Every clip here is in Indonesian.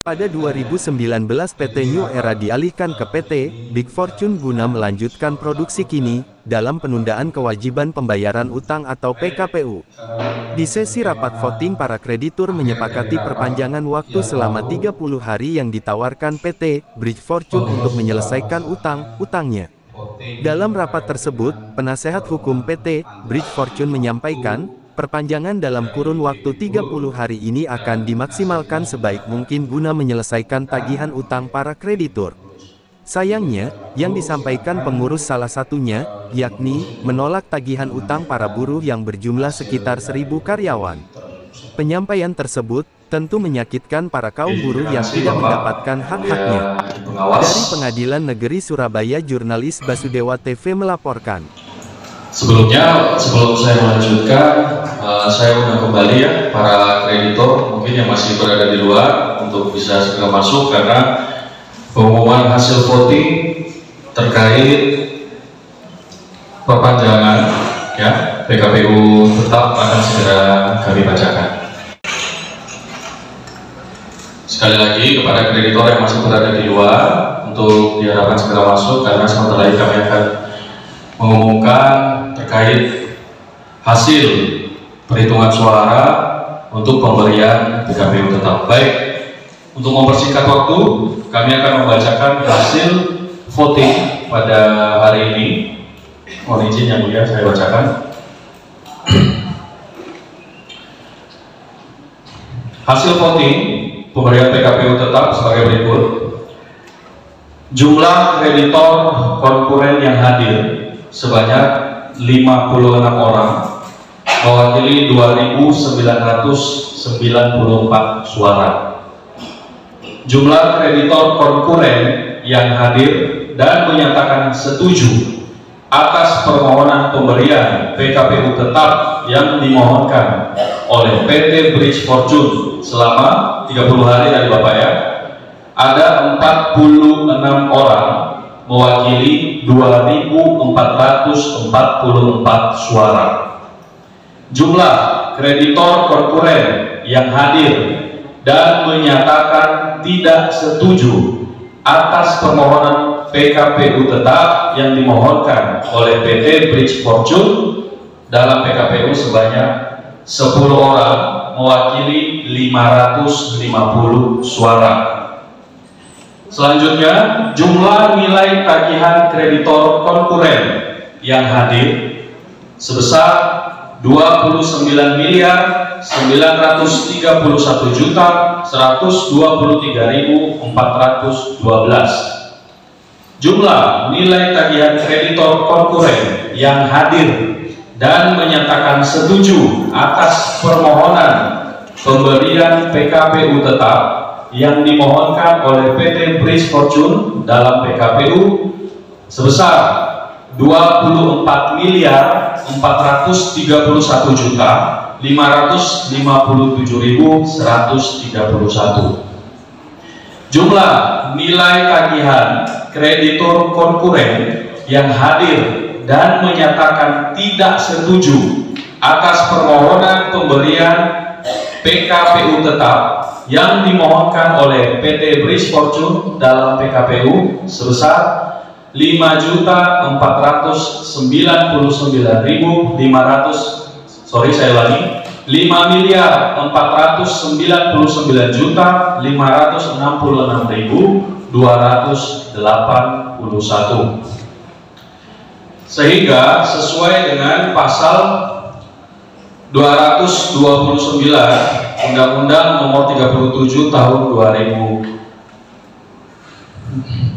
Pada 2019 PT New Era dialihkan ke PT Big Fortune guna melanjutkan produksi kini, dalam penundaan kewajiban pembayaran utang atau PKPU. Di sesi rapat voting para kreditur menyepakati perpanjangan waktu selama 30 hari yang ditawarkan PT Bridge Fortune untuk menyelesaikan utangnya. Dalam rapat tersebut, penasehat hukum PT Bridge Fortune menyampaikan, perpanjangan dalam kurun waktu 30 hari ini akan dimaksimalkan sebaik mungkin guna menyelesaikan tagihan utang para kreditur. Sayangnya, yang disampaikan pengurus salah satunya, yakni, menolak tagihan utang para buruh yang berjumlah sekitar 1.000 karyawan. Penyampaian tersebut, tentu menyakitkan para kaum buruh yang tidak mendapatkan hak-haknya. Dari Pengadilan Negeri Surabaya, jurnalis Basudewa TV melaporkan. Sebelumnya, sebelum saya melanjutkan, saya undang kembali ya para kreditor mungkin yang masih berada di luar untuk bisa segera masuk karena pengumuman hasil voting terkait perpanjangan ya PKPU tetap akan segera kami bacakan. Sekali lagi kepada kreditor yang masih berada di luar untuk diharapkan segera masuk karena sebentar lagi kami akan mengumumkan terkait hasil perhitungan suara untuk pemberian PKPU tetap. Baik, untuk mempersingkat waktu, kami akan membacakan hasil voting pada hari ini. Mohon izin yang mulia saya bacakan. Hasil voting pemberian PKPU tetap sebagai berikut. Jumlah kreditor konkuren yang hadir sebanyak 56 orang, mewakili 2.994 suara. Jumlah kreditor konkuren yang hadir dan menyatakan setuju atas permohonan pemberian PKPU tetap yang dimohonkan oleh PT Bridge Fortune selama 30 hari dari Bapak ya, ada 46 orang, mewakili 2.444 suara. Jumlah kreditor konkuren yang hadir dan menyatakan tidak setuju atas permohonan PKPU tetap yang dimohonkan oleh PT Bridge Fortune dalam PKPU sebanyak 10 orang, mewakili 550 suara. Selanjutnya, jumlah nilai tagihan kreditor konkuren yang hadir sebesar 29.931.123.412. Jumlah nilai tagihan kreditor konkuren yang hadir dan menyatakan setuju atas permohonan pemberian PKPU tetap yang dimohonkan oleh PT Bridge Fortune dalam PKPU sebesar 24.451.557.131. Jumlah nilai tagihan kreditor konkuren yang hadir dan menyatakan tidak setuju atas permohonan pemberian PKPU tetap yang dimohonkan oleh PT Bridge Fortune dalam PKPU sebesar 5.499.281. Sehingga sesuai dengan pasal 229 Undang-Undang Nomor 37 Tahun 2014.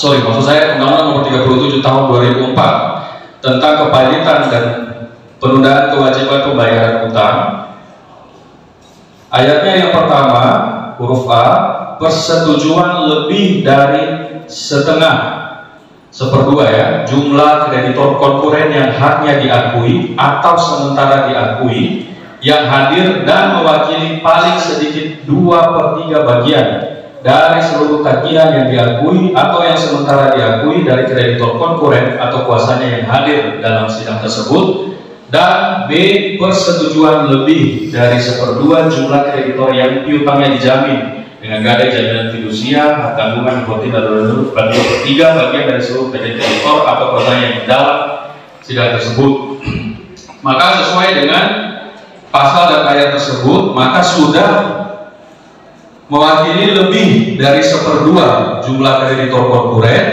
Maksud saya Undang-Undang Nomor 37 Tahun 2004 tentang kepailitan dan penundaan kewajiban pembayaran utang. Ayatnya yang pertama, huruf A, persetujuan lebih dari setengah seperdua ya jumlah kreditor konkuren yang haknya diakui atau sementara diakui yang hadir dan mewakili paling sedikit 2/3 bagian dari seluruh tagihan yang diakui atau yang sementara diakui dari kreditor konkuren atau kuasanya yang hadir dalam sidang tersebut Dan B. Persetujuan lebih dari 1/2 jumlah kreditor yang piutangnya dijamin dengan gadai jaminan fidusia, hak tanggungan, hipotek, dan bagi 1/3 bagian dari seluruh PT kreditor atau perusahaan yang dalam sidang tersebut. Maka sesuai dengan pasal dan ayat tersebut, maka sudah mewakili lebih dari 1/2 jumlah kreditor korporat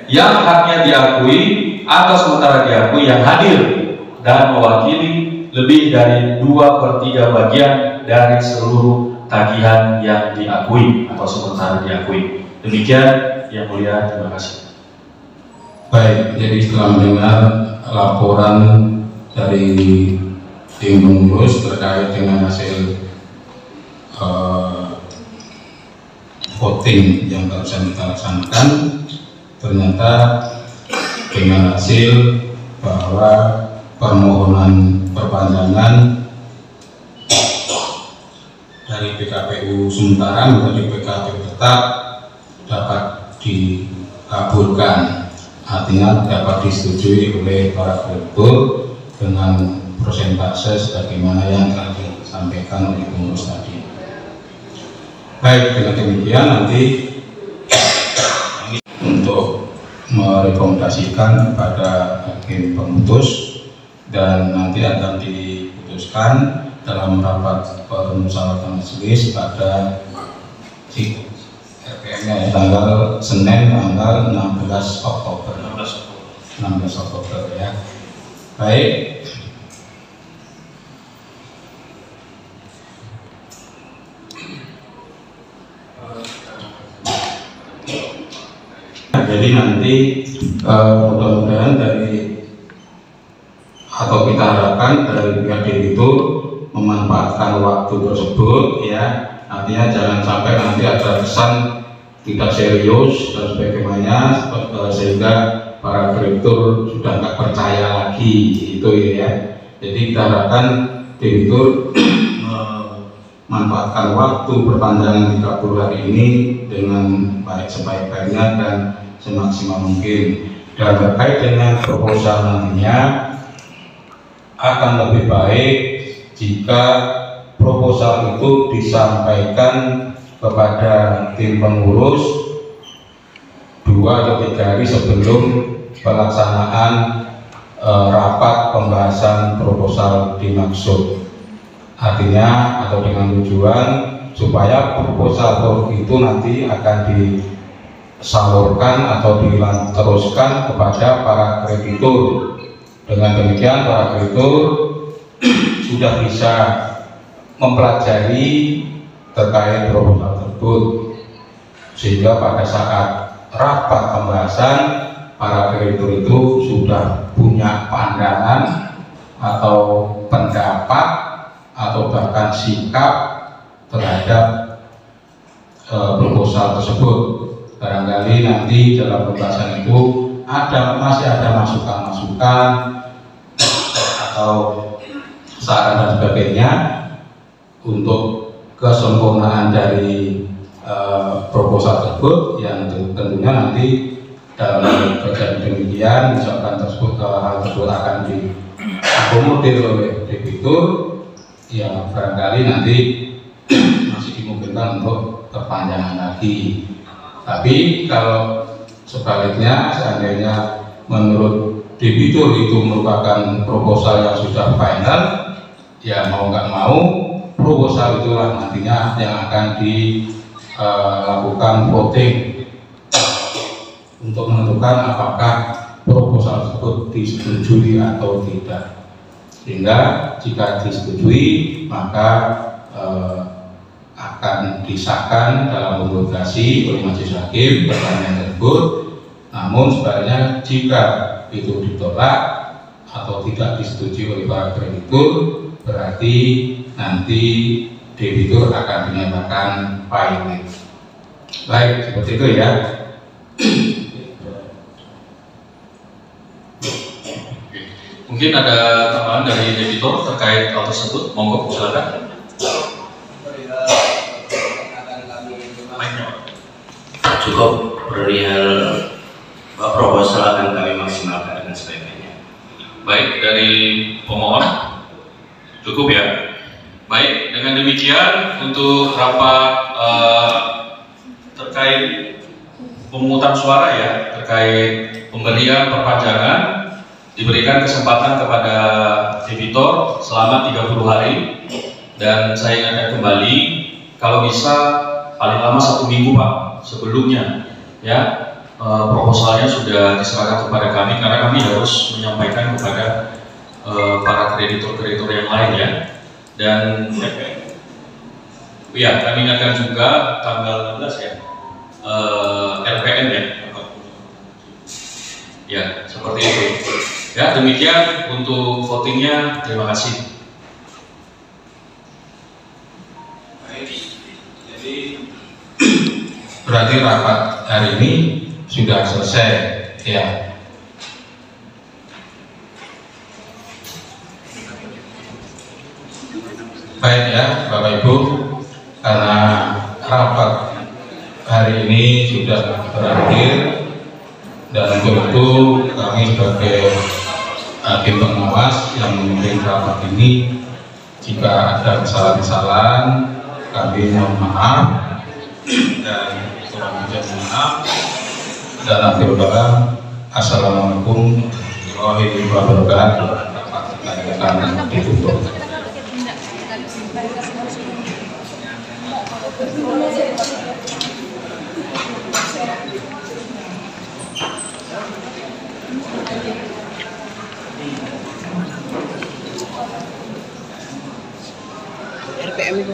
yang haknya diakui atau sementara diakui yang hadir, dan mewakili lebih dari 2/3 bagian dari seluruh tagihan yang diakui atau sementara diakui. Demikian yang mulia, terima kasih. Baik, jadi setelah mendengar laporan dari tim pengurus terkait dengan hasil voting yang barusan kita laksanakan, ternyata dengan hasil bahwa permohonan perpanjangan dari PKPU sementara menjadi PKPU tetap dapat dikabulkan, artinya dapat disetujui oleh para kreditur dengan persentase sebagaimana yang telah disampaikan oleh pengurus tadi. Baik, dengan demikian nanti untuk merekomendasikan kepada hakim pemutus dan nanti akan diputuskan dalam rapat permusyawaratan majelis pada RPM-nya tanggal Senin tanggal 16 Oktober ya. Baik. Jadi nanti mudah-mudahan atau kita harapkan dari pihak debitur memanfaatkan waktu tersebut ya, artinya jangan sampai nanti ada kesan tidak serius dan sebagainya sehingga para kreditur sudah nggak percaya lagi itu ya. Jadi kita harapkan debitur memanfaatkan waktu perpanjangan 30 hari ini dengan baik sebaik-baiknya dan semaksimal mungkin. Dan terkait dengan proposal nantinya akan lebih baik jika proposal itu disampaikan kepada tim pengurus 2 atau 3 hari sebelum pelaksanaan rapat pembahasan proposal dimaksud. Artinya atau dengan tujuan supaya proposal itu nanti akan disalurkan atau diteruskan kepada para kreditur. Dengan demikian para kreditur sudah bisa mempelajari terkait proposal tersebut, sehingga pada saat rapat pembahasan para kreditur itu sudah punya pandangan atau pendapat atau bahkan sikap terhadap proposal tersebut. Barangkali nanti dalam pembahasan itu masih ada masukan-masukan atau saran dan sebagainya untuk kesempurnaan dari proposal tersebut yang tentunya nanti dalam terjadi demikian misalkan hal tersebut akan diakomodir oleh debitur, ya barangkali nanti masih dimungkinkan untuk perpanjangan lagi. Tapi kalau sebaliknya seandainya menurut debitur itu merupakan proposal yang sudah final, ya mau nggak mau proposal itulah nantinya yang akan dilakukan voting untuk menentukan apakah proposal tersebut disetujui atau tidak. Sehingga jika disetujui maka akan disahkan dalam bentuk gerasi oleh majelis hakim pertanyaan tersebut. Namun sebaliknya jika itu ditolak atau tidak disetujui oleh para kreditur, berarti nanti debitur akan dinyatakan pilot. Baik, seperti itu ya. Mungkin ada tambahan dari debitur terkait hal tersebut, monggo silakan. Cukup perihal proposal akan kami maksimalkan dengan sebaik-baiknya. Baik, dari pemohon Cukup ya. Baik, dengan demikian untuk rapat terkait pemungutan suara ya, terkait pemberian perpanjangan, diberikan kesempatan kepada debitor selama 30 hari, dan saya ingatkan kembali, kalau bisa paling lama 1 minggu Pak sebelumnya ya, proposalnya sudah diserahkan kepada kami, karena kami harus menyampaikan kepada para kreditor-kreditor yang lain ya. Dan ya, kami ingatkan juga tanggal 16 ya, RPN ya. Ya, seperti itu. Ya, demikian untuk votingnya. Terima kasih. Jadi berarti rapat hari ini sudah selesai ya. Baik ya Bapak Ibu, karena rapat hari ini sudah berakhir, dan untuk itu kami sebagai hakim pengawas yang memimpin rapat ini, jika ada kesalahan-kesalahan kami mohon maaf dan kurang lebih mohon maaf, dan akhir kata assalamualaikum warahmatullahi wabarakatuh. Rapat kita ditutup. RPM itu.